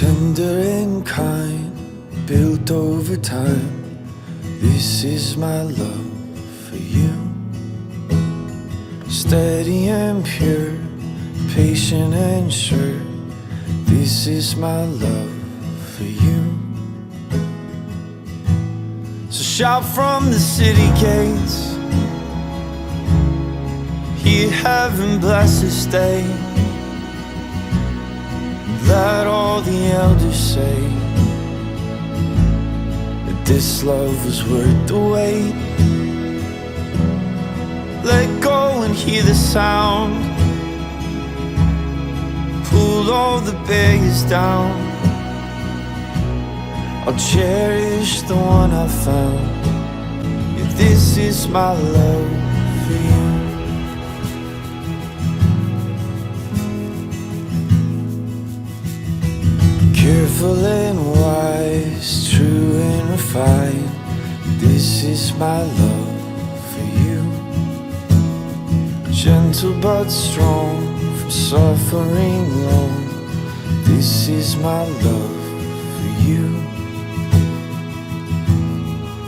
tender and kind, built over time. This is my love for you. Steady and pure, patient and sure. This is my love for you. So shout from the city gates, hear heaven bless this day. Let all the elders say that this love was worth the wait. Let go and hear the sound, pull all the barriers down. I'll cherish the one I found. Yeah, this is my love for you. Careful and wise, true and refined. This is my love for you. Gentle but strong, from suffering long. This is my love for you.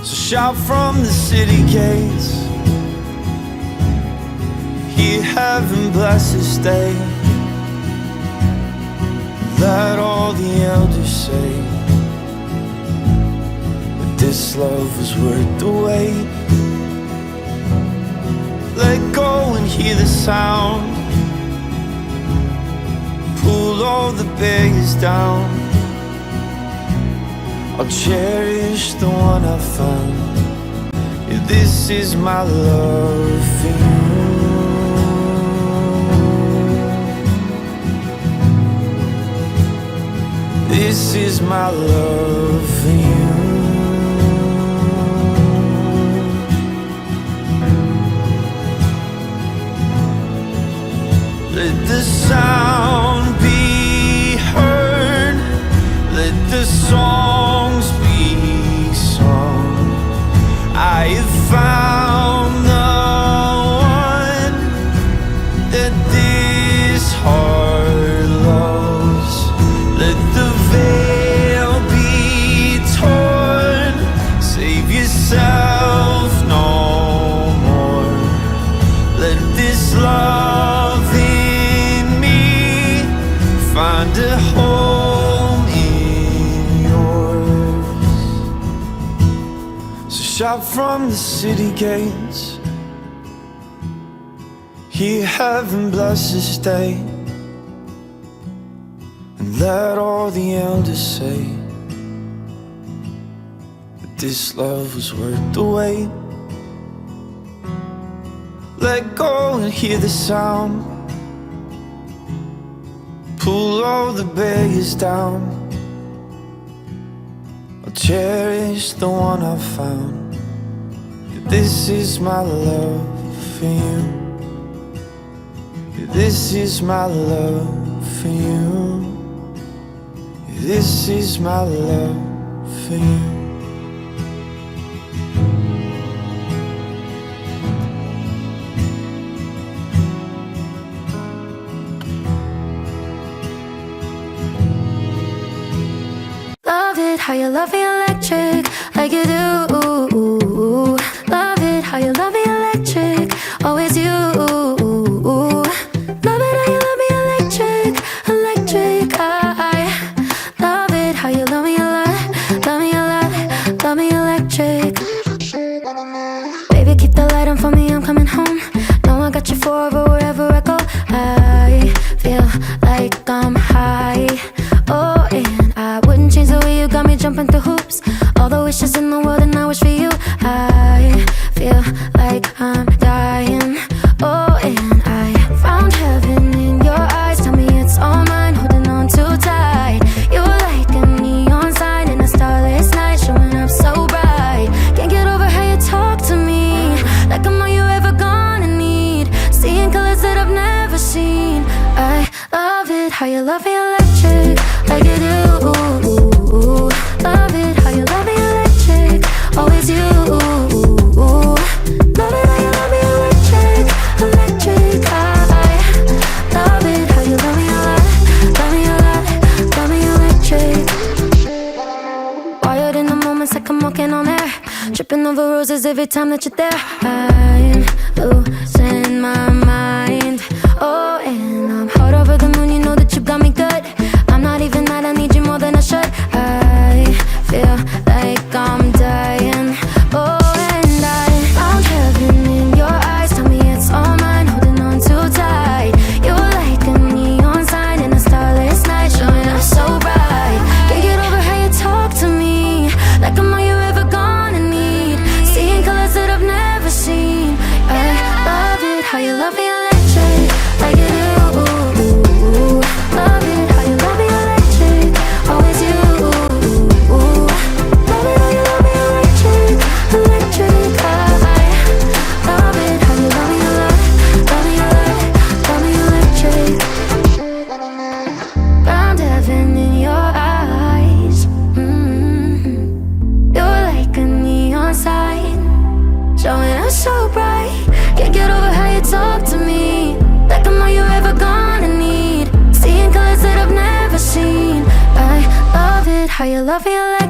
So shout from the city gates, hear heaven bless this day. Let all the elders say that this love was worth the wait. Let go and hear the sound, pull all the barriers down. I'll cherish the one I found. Yeah, this is my love for you. This is my love for you. Let the sound be heard, let the songs be sung. I have found the one that this heart loves. Let the veil be torn, save yourself no more. Let this love in me find a home in yours. So shout from the city gates, hear heaven bless this day. Let all the elders say that this love was worth the wait. Let go and hear the sound, pull all the barriers down. I'll cherish the one I found. Yeah, this is my love for you. Yeah, this is my love for you. This is my love for you. Love it how you love me electric, like you do. Love it how you love me electric, always you. Love it how you love me electric, electric. I love it how you love me a lot, love me a lot, love me electric. Baby, keep the light on for me, I'm coming home. Know I got you forever wherever I go. I feel like I'm high. Oh, and I wouldn't change the way you got me jumping through hoops. All the wishes in the world and now Tripping over roses every time that you're there. I'm losing my mind. Oh, and I'm hot over the moon, you know that you got me good. I'm not even mad, I need you more than I should. I feel like I'm dying. Oh, and I found heaven in your eyes. Tell me it's all mine, holding on too tight. You're like a neon sign in a starless night, showing up so bright. Can't get over how you talk to me, like I'm all you ever gonna need. Seeing colors that I've never seen. I love it how you love me electric, like you do. Love it how you love me electric, always you. Love it how you love me electric, electric. I love it how you love me electric. Found heaven in your eyes. You're like a neon sign, showing up so bright. Can't get over how you talk to me, like I'm all you ever gonna need. Seeing colors that I've never seen. I love it how you love me.